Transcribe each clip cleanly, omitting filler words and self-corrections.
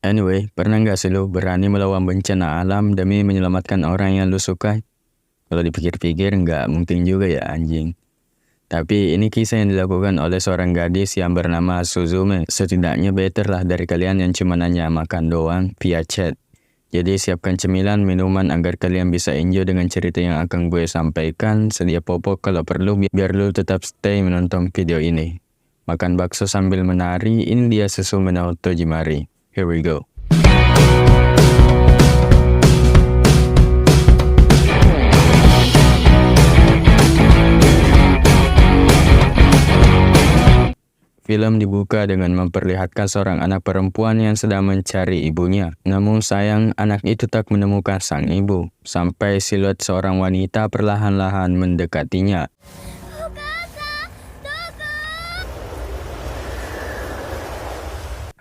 Anyway, pernah nggak sih lu berani melawan bencana alam demi menyelamatkan orang yang lu sukai? Kalau dipikir-pikir nggak mungkin juga ya anjing. Tapi ini kisah yang dilakukan oleh seorang gadis yang bernama Suzume. Setidaknya better lah dari kalian yang cuma nanya makan doang via chat. Jadi siapkan cemilan, minuman agar kalian bisa enjoy dengan cerita yang akan gue sampaikan. Sedia popok kalau perlu biar lu tetap stay menonton video ini. Makan bakso sambil menari, ini dia Suzume no Tojimari. Here we go. Film dibuka dengan memperlihatkan seorang anak perempuan yang sedang mencari ibunya. Namun sayang, anak itu tak menemukan sang ibu. Sampai siluet seorang wanita perlahan-lahan mendekatinya.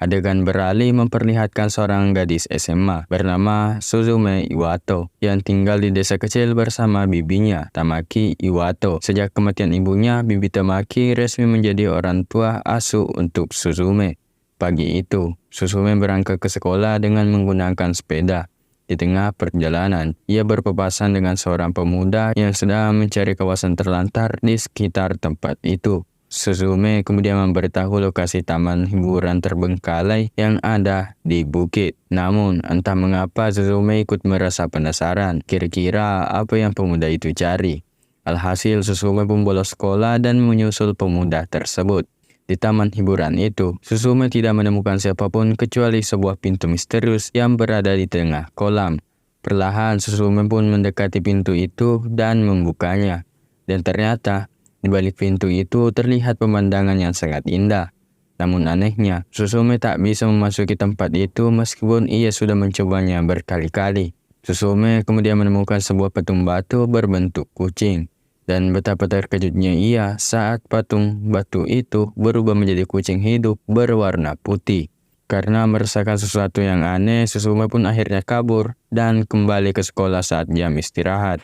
Adegan beralih memperlihatkan seorang gadis SMA bernama Suzume Iwato yang tinggal di desa kecil bersama bibinya, Tamaki Iwato. Sejak kematian ibunya, bibi Tamaki resmi menjadi orang tua asuh untuk Suzume. Pagi itu, Suzume berangkat ke sekolah dengan menggunakan sepeda. Di tengah perjalanan, ia berpapasan dengan seorang pemuda yang sedang mencari kawasan terlantar di sekitar tempat itu. Suzume kemudian memberitahu lokasi taman hiburan terbengkalai yang ada di bukit. Namun, entah mengapa Suzume ikut merasa penasaran. Kira-kira apa yang pemuda itu cari? Alhasil, Suzume pun bolos sekolah dan menyusul pemuda tersebut. Di taman hiburan itu, Suzume tidak menemukan siapapun kecuali sebuah pintu misterius yang berada di tengah kolam. Perlahan, Suzume pun mendekati pintu itu dan membukanya. Dan ternyata, di balik pintu itu terlihat pemandangan yang sangat indah. Namun anehnya, Suzume tak bisa memasuki tempat itu meskipun ia sudah mencobanya berkali-kali. Suzume kemudian menemukan sebuah patung batu berbentuk kucing. Dan betapa terkejutnya ia saat patung batu itu berubah menjadi kucing hidup berwarna putih. Karena merasakan sesuatu yang aneh, Suzume pun akhirnya kabur dan kembali ke sekolah saat jam istirahat.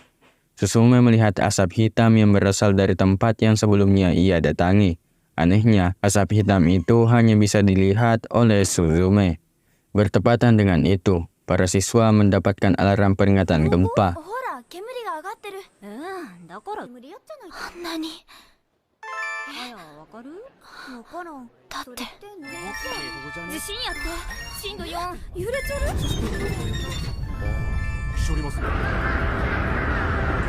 Suzume melihat asap hitam yang berasal dari tempat yang sebelumnya ia datangi. Anehnya, asap hitam itu hanya bisa dilihat oleh Suzume. Bertepatan dengan itu, para siswa mendapatkan alarm peringatan gempa.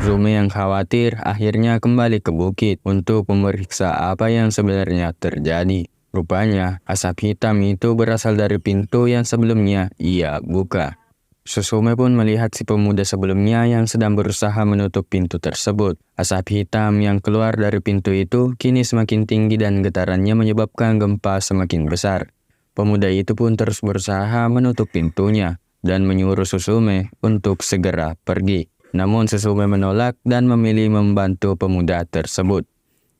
Suzume yang khawatir akhirnya kembali ke bukit untuk memeriksa apa yang sebenarnya terjadi. Rupanya, asap hitam itu berasal dari pintu yang sebelumnya ia buka. Suzume pun melihat si pemuda sebelumnya yang sedang berusaha menutup pintu tersebut. Asap hitam yang keluar dari pintu itu kini semakin tinggi dan getarannya menyebabkan gempa semakin besar. Pemuda itu pun terus berusaha menutup pintunya dan menyuruh Suzume untuk segera pergi. Namun Suzume menolak dan memilih membantu pemuda tersebut.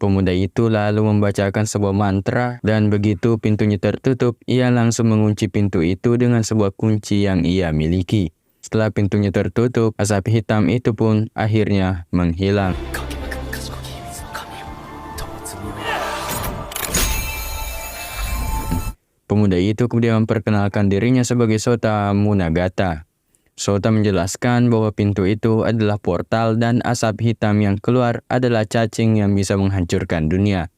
Pemuda itu lalu membacakan sebuah mantra dan begitu pintunya tertutup, ia langsung mengunci pintu itu dengan sebuah kunci yang ia miliki. Setelah pintunya tertutup, asap hitam itu pun akhirnya menghilang. Pemuda itu kemudian memperkenalkan dirinya sebagai Sota Munagata. Sota menjelaskan bahwa pintu itu adalah portal dan asap hitam yang keluar adalah cacing yang bisa menghancurkan dunia.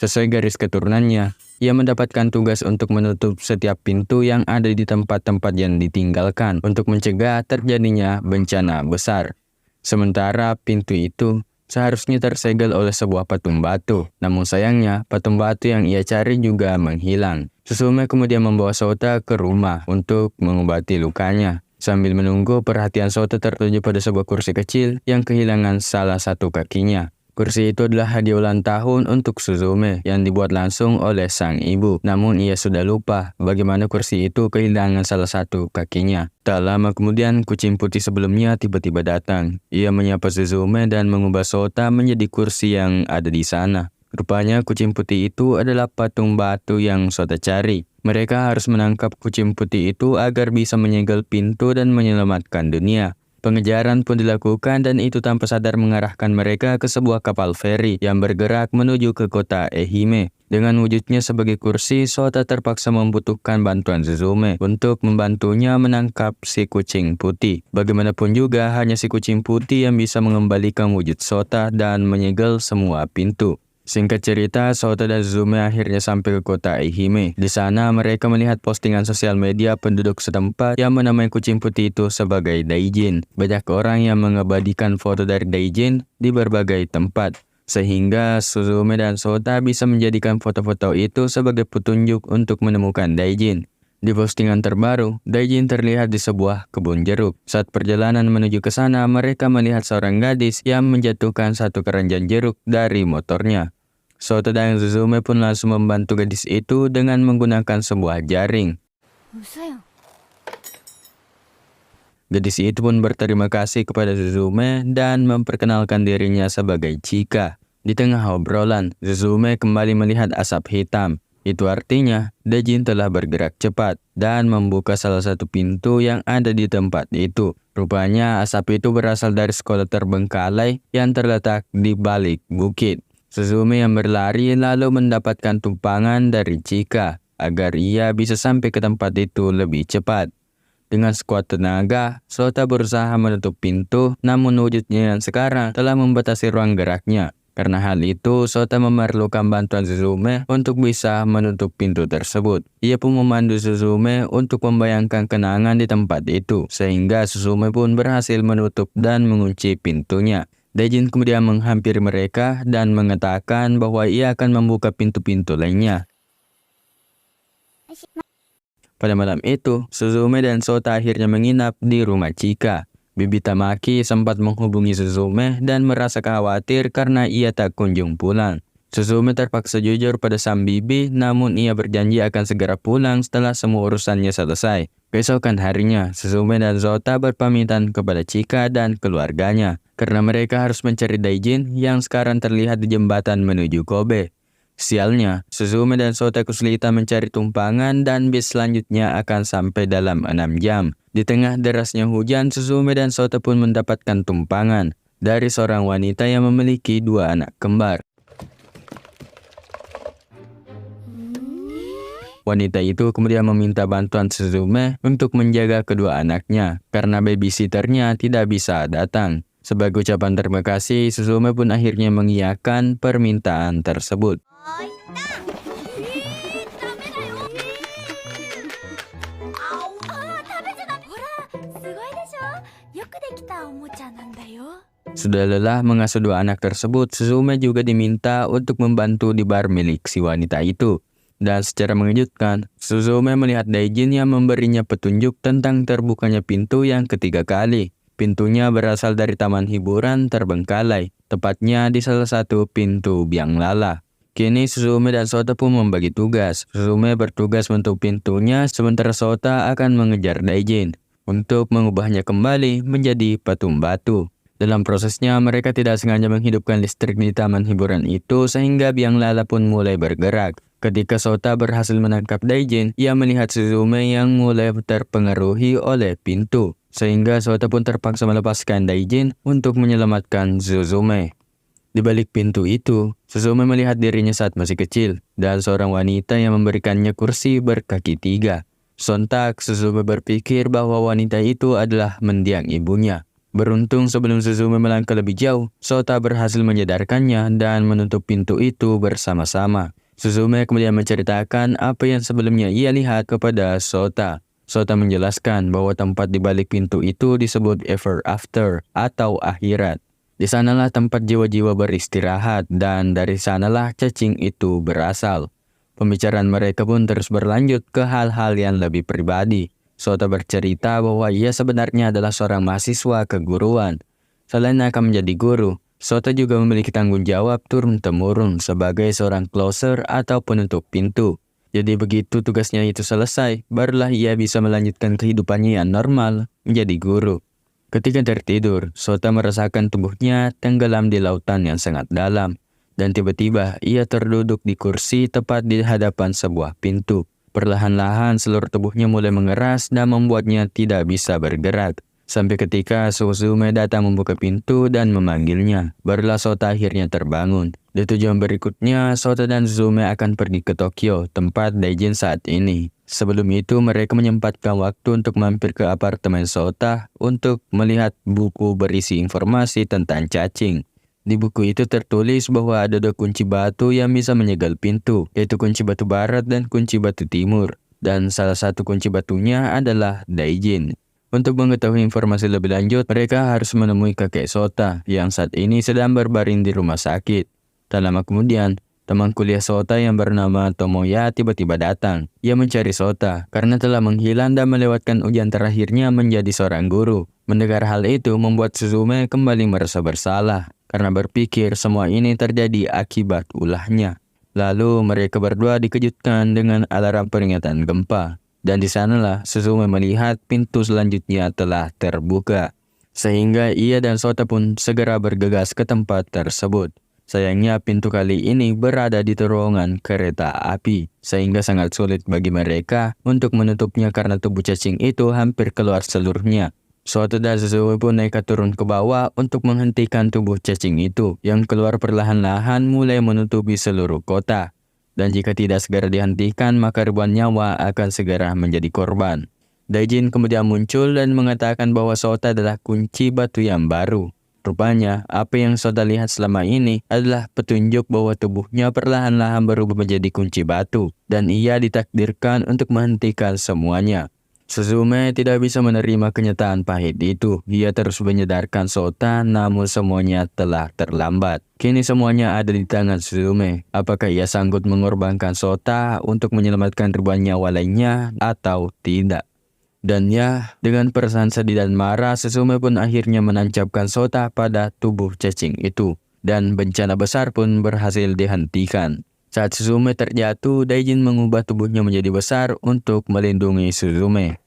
Sesuai garis keturunannya, ia mendapatkan tugas untuk menutup setiap pintu yang ada di tempat-tempat yang ditinggalkan untuk mencegah terjadinya bencana besar. Sementara pintu itu seharusnya tersegel oleh sebuah patung batu. Namun sayangnya, patung batu yang ia cari juga menghilang. Suzume kemudian membawa Sota ke rumah untuk mengobati lukanya. Sambil menunggu, perhatian Sota tertuju pada sebuah kursi kecil yang kehilangan salah satu kakinya. Kursi itu adalah hadiah ulang tahun untuk Suzume yang dibuat langsung oleh sang ibu. Namun ia sudah lupa bagaimana kursi itu kehilangan salah satu kakinya. Tak lama kemudian, kucing putih sebelumnya tiba-tiba datang. Ia menyapa Suzume dan mengubah Sota menjadi kursi yang ada di sana. Rupanya kucing putih itu adalah patung batu yang Sota cari. Mereka harus menangkap kucing putih itu agar bisa menyegel pintu dan menyelamatkan dunia. Pengejaran pun dilakukan dan itu tanpa sadar mengarahkan mereka ke sebuah kapal feri yang bergerak menuju ke kota Ehime. Dengan wujudnya sebagai kursi, Sota terpaksa membutuhkan bantuan Suzume untuk membantunya menangkap si kucing putih. Bagaimanapun juga, hanya si kucing putih yang bisa mengembalikan wujud Sota dan menyegel semua pintu. Singkat cerita, Sota dan Suzume akhirnya sampai ke kota Ehime. Di sana, mereka melihat postingan sosial media penduduk setempat yang menamai kucing putih itu sebagai Daijin. Banyak orang yang mengabadikan foto dari Daijin di berbagai tempat, sehingga Suzume dan Sota bisa menjadikan foto-foto itu sebagai petunjuk untuk menemukan Daijin. Di postingan terbaru, Daijin terlihat di sebuah kebun jeruk. Saat perjalanan menuju ke sana, mereka melihat seorang gadis yang menjatuhkan satu keranjang jeruk dari motornya. Sota dan Suzume pun langsung membantu gadis itu dengan menggunakan sebuah jaring. Gadis itu pun berterima kasih kepada Suzume dan memperkenalkan dirinya sebagai Chika. Di tengah obrolan, Suzume kembali melihat asap hitam. Itu artinya, Daijin telah bergerak cepat dan membuka salah satu pintu yang ada di tempat itu. Rupanya asap itu berasal dari sekolah terbengkalai yang terletak di balik bukit. Suzume yang berlari lalu mendapatkan tumpangan dari Chika agar ia bisa sampai ke tempat itu lebih cepat. Dengan sekuat tenaga, Sota berusaha menutup pintu, namun wujudnya yang sekarang telah membatasi ruang geraknya. Karena hal itu, Sota memerlukan bantuan Suzume untuk bisa menutup pintu tersebut. Ia pun memandu Suzume untuk membayangkan kenangan di tempat itu, sehingga Suzume pun berhasil menutup dan mengunci pintunya. Daijin kemudian menghampiri mereka dan mengatakan bahwa ia akan membuka pintu-pintu lainnya. Pada malam itu, Suzume dan Sota akhirnya menginap di rumah Chika. Bibi Tamaki sempat menghubungi Suzume dan merasa khawatir karena ia tak kunjung pulang. Suzume terpaksa jujur pada sang bibi, namun ia berjanji akan segera pulang setelah semua urusannya selesai. Keesokan harinya, Suzume dan Sota berpamitan kepada Chika dan keluarganya, karena mereka harus mencari Daijin yang sekarang terlihat di jembatan menuju Kobe. Sialnya, Suzume dan Sota kesulitan mencari tumpangan dan bis selanjutnya akan sampai dalam 6 jam. Di tengah derasnya hujan, Suzume dan Sota pun mendapatkan tumpangan dari seorang wanita yang memiliki 2 anak kembar. Wanita itu kemudian meminta bantuan Suzume untuk menjaga kedua anaknya karena babysitternya tidak bisa datang. Sebagai ucapan terima kasih, Suzume pun akhirnya mengiyakan permintaan tersebut. Sudah lelah mengasuh 2 anak tersebut, Suzume juga diminta untuk membantu di bar milik si wanita itu. Dan secara mengejutkan, Suzume melihat Daijin yang memberinya petunjuk tentang terbukanya pintu yang ketiga kali. Pintunya berasal dari taman hiburan terbengkalai, tepatnya di salah satu pintu biang lala. Kini Suzume dan Sota pun membagi tugas. Suzume bertugas menutup pintunya, sementara Sota akan mengejar Daijin untuk mengubahnya kembali menjadi patung batu. Dalam prosesnya, mereka tidak sengaja menghidupkan listrik di taman hiburan itu sehingga biang lala pun mulai bergerak. Ketika Sota berhasil menangkap Daijin, ia melihat Suzume yang mulai terpengaruhi oleh pintu. Sehingga Sota pun terpaksa melepaskan Daijin untuk menyelamatkan Suzume. Di balik pintu itu, Suzume melihat dirinya saat masih kecil dan seorang wanita yang memberikannya kursi berkaki 3. Sontak, Suzume berpikir bahwa wanita itu adalah mendiang ibunya. Beruntung sebelum Suzume melangkah lebih jauh, Sota berhasil menyadarkannya dan menutup pintu itu bersama-sama. Suzume kemudian menceritakan apa yang sebelumnya ia lihat kepada Sota. Sota menjelaskan bahwa tempat di balik pintu itu disebut Ever After atau akhirat. Di sanalah tempat jiwa-jiwa beristirahat dan dari sanalah cacing itu berasal. Pembicaraan mereka pun terus berlanjut ke hal-hal yang lebih pribadi. Sota bercerita bahwa ia sebenarnya adalah seorang mahasiswa keguruan. Selain akan menjadi guru, Sota juga memiliki tanggung jawab turun-temurun sebagai seorang closer atau penutup pintu. Jadi begitu tugasnya itu selesai, barulah ia bisa melanjutkan kehidupannya yang normal menjadi guru. Ketika tertidur, Sota merasakan tubuhnya tenggelam di lautan yang sangat dalam. Dan tiba-tiba ia terduduk di kursi tepat di hadapan sebuah pintu. Perlahan-lahan seluruh tubuhnya mulai mengeras dan membuatnya tidak bisa bergerak. Sampai ketika Suzume datang membuka pintu dan memanggilnya, barulah Sota akhirnya terbangun. Di tujuan berikutnya, Sota dan Suzume akan pergi ke Tokyo, tempat Daijin saat ini. Sebelum itu, mereka menyempatkan waktu untuk mampir ke apartemen Sota untuk melihat buku berisi informasi tentang cacing. Di buku itu tertulis bahwa ada 2 kunci batu yang bisa menyegel pintu, yaitu kunci batu barat dan kunci batu timur. Dan salah satu kunci batunya adalah Daijin. Untuk mengetahui informasi lebih lanjut, mereka harus menemui kakek Sota yang saat ini sedang berbaring di rumah sakit. Tak lama kemudian, teman kuliah Sota yang bernama Tomoya tiba-tiba datang. Ia mencari Sota karena telah menghilang dan melewatkan ujian terakhirnya menjadi seorang guru. Mendengar hal itu membuat Suzume kembali merasa bersalah karena berpikir semua ini terjadi akibat ulahnya. Lalu mereka berdua dikejutkan dengan alarm peringatan gempa. Dan di sanalah Suzume melihat pintu selanjutnya telah terbuka. Sehingga ia dan Sota pun segera bergegas ke tempat tersebut. Sayangnya pintu kali ini berada di terowongan kereta api. Sehingga sangat sulit bagi mereka untuk menutupnya karena tubuh cacing itu hampir keluar seluruhnya. Sota dan Suzume pun nekat turun ke bawah untuk menghentikan tubuh cacing itu yang keluar perlahan-lahan mulai menutupi seluruh kota. Dan jika tidak segera dihentikan, maka ribuan nyawa akan segera menjadi korban. Daijin kemudian muncul dan mengatakan bahwa Sota adalah kunci batu yang baru. Rupanya, apa yang Sota lihat selama ini adalah petunjuk bahwa tubuhnya perlahan-lahan berubah menjadi kunci batu. Dan ia ditakdirkan untuk menghentikan semuanya. Suzume tidak bisa menerima kenyataan pahit itu. Ia terus menyadarkan Sota, namun semuanya telah terlambat. Kini semuanya ada di tangan Suzume. Apakah ia sanggup mengorbankan Sota untuk menyelamatkan ribuan nyawa lainnya atau tidak? Dan ya, dengan perasaan sedih dan marah, Suzume pun akhirnya menancapkan Sota pada tubuh cacing itu. Dan bencana besar pun berhasil dihentikan. Saat Suzume terjatuh, Daijin mengubah tubuhnya menjadi besar untuk melindungi Suzume.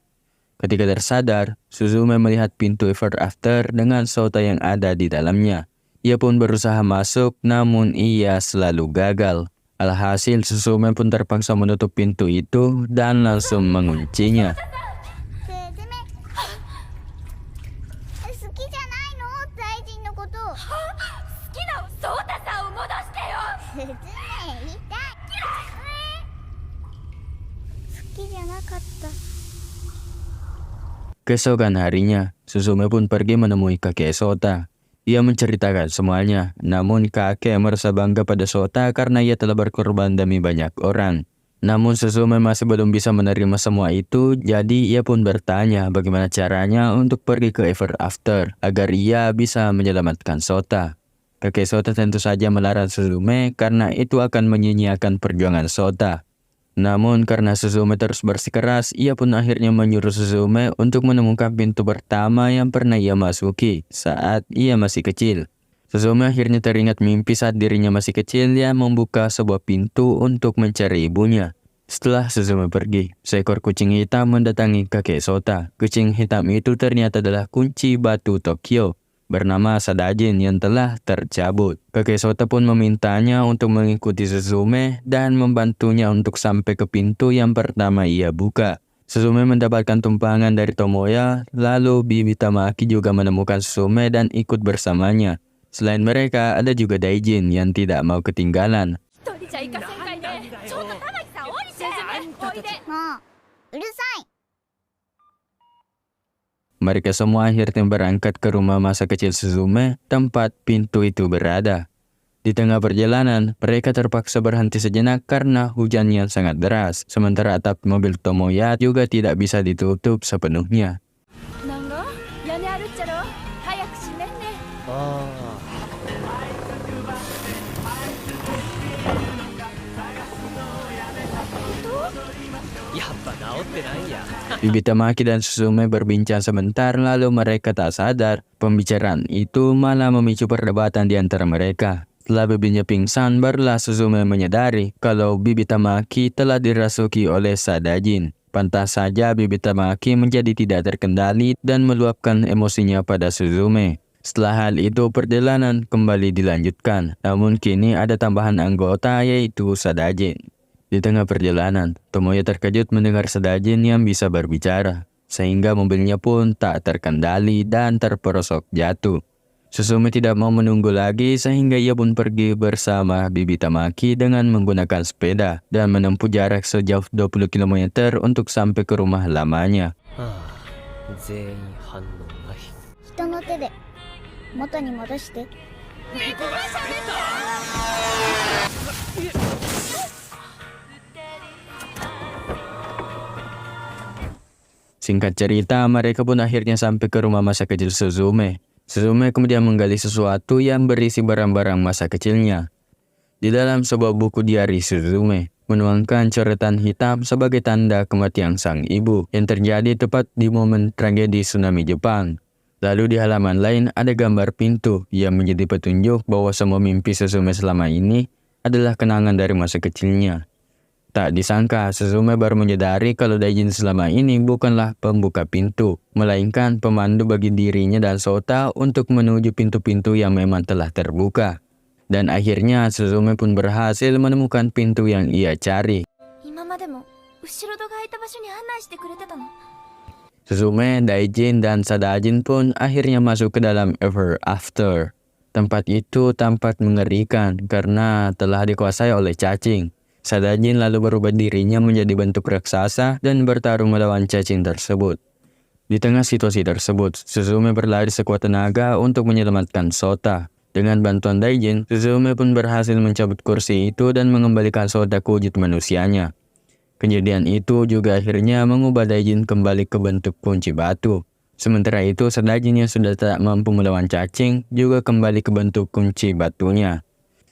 Ketika tersadar, Suzume melihat pintu Ever After dengan Sota yang ada di dalamnya. Ia pun berusaha masuk, namun ia selalu gagal. Alhasil, Suzume pun terpaksa menutup pintu itu dan langsung menguncinya. Keesokan harinya, Suzume pun pergi menemui kakek Sota. Ia menceritakan semuanya, namun kakek merasa bangga pada Sota karena ia telah berkorban demi banyak orang. Namun Suzume masih belum bisa menerima semua itu, jadi ia pun bertanya bagaimana caranya untuk pergi ke Ever After agar ia bisa menyelamatkan Sota. Kakek Sota tentu saja melarang Suzume karena itu akan menyia-nyiakan perjuangan Sota. Namun karena Suzume terus bersikeras, ia pun akhirnya menyuruh Suzume untuk menemukan pintu pertama yang pernah ia masuki saat ia masih kecil. Suzume akhirnya teringat mimpi saat dirinya masih kecil yang membuka sebuah pintu untuk mencari ibunya. Setelah Suzume pergi, seekor kucing hitam mendatangi kakek Sota. Kucing hitam itu ternyata adalah kunci batu Tokyo bernama Sadajin yang telah tercabut. Kakek Sota pun memintanya untuk mengikuti Suzume dan membantunya untuk sampai ke pintu yang pertama ia buka. Suzume mendapatkan tumpangan dari Tomoya, lalu Bibi Tamaki juga menemukan Suzume dan ikut bersamanya. Selain mereka, ada juga Daijin yang tidak mau ketinggalan. Mereka semua akhirnya berangkat ke rumah masa kecil Suzume, tempat pintu itu berada. Di tengah perjalanan, mereka terpaksa berhenti sejenak karena hujan yang sangat deras. Sementara atap mobil Tomoya juga tidak bisa ditutup sepenuhnya. Bibi Tamaki dan Suzume berbincang sebentar, lalu mereka tak sadar pembicaraan itu malah memicu perdebatan di antara mereka. Setelah bibinya pingsan, barulah Suzume menyadari kalau Bibi Tamaki telah dirasuki oleh Sadajin. Pantas saja Bibi Tamaki menjadi tidak terkendali dan meluapkan emosinya pada Suzume. Setelah hal itu, perjalanan kembali dilanjutkan. Namun kini ada tambahan anggota, yaitu Sadajin. Di tengah perjalanan, Tomoya terkejut mendengar Sadajin yang bisa berbicara. sehingga mobilnya pun tak terkendali dan terperosok jatuh. Suzume tidak mau menunggu lagi sehingga ia pun pergi bersama bibi Tamaki dengan menggunakan sepeda dan menempuh jarak sejauh 20 km untuk sampai ke rumah lamanya. 全員反応ない。人の手で元に戻して。 Singkat cerita, mereka pun akhirnya sampai ke rumah masa kecil Suzume. Suzume kemudian menggali sesuatu yang berisi barang-barang masa kecilnya. Di dalam sebuah buku diari Suzume, menuangkan coretan hitam sebagai tanda kematian sang ibu yang terjadi tepat di momen tragedi tsunami Jepang. Lalu di halaman lain ada gambar pintu yang menjadi petunjuk bahwa semua mimpi Suzume selama ini adalah kenangan dari masa kecilnya. Tak disangka, Suzume baru menyadari kalau Daijin selama ini bukanlah pembuka pintu, melainkan pemandu bagi dirinya dan Sota untuk menuju pintu-pintu yang memang telah terbuka. Dan akhirnya Suzume pun berhasil menemukan pintu yang ia cari. Suzume, Daijin, dan Sadajin pun akhirnya masuk ke dalam Ever After. Tempat itu tampak mengerikan karena telah dikuasai oleh cacing. Sadajin lalu berubah dirinya menjadi bentuk raksasa dan bertarung melawan cacing tersebut. Di tengah situasi tersebut, Suzume berlari sekuat tenaga untuk menyelamatkan Sota. Dengan bantuan Daijin, Suzume pun berhasil mencabut kursi itu dan mengembalikan Sota ke wujud manusianya. Kejadian itu juga akhirnya mengubah Daijin kembali ke bentuk kunci batu. Sementara itu, Sadajin yang sudah tak mampu melawan cacing juga kembali ke bentuk kunci batunya.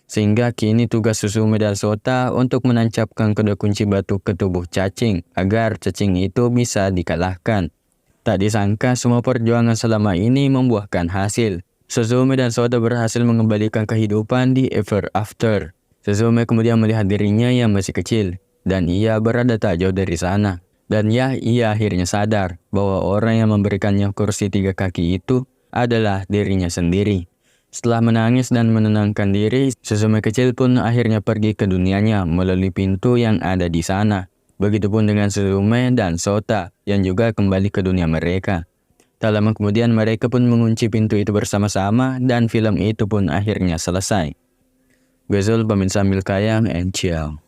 Sehingga kini tugas Suzume dan Sota untuk menancapkan kedua kunci batu ke tubuh cacing agar cacing itu bisa dikalahkan. Tak disangka semua perjuangan selama ini membuahkan hasil. Suzume dan Sota berhasil mengembalikan kehidupan di Ever After. Suzume kemudian melihat dirinya yang masih kecil dan ia berada tak jauh dari sana. Dan ia akhirnya sadar bahwa orang yang memberikannya kursi 3 kaki itu adalah dirinya sendiri. Setelah menangis dan menenangkan diri, Suzume kecil pun akhirnya pergi ke dunianya melalui pintu yang ada di sana. Begitupun dengan Suzume dan Sota yang juga kembali ke dunia mereka. Tak lama kemudian mereka pun mengunci pintu itu bersama-sama dan film itu pun akhirnya selesai. Gue Zul pamit sambil kayang and ciao.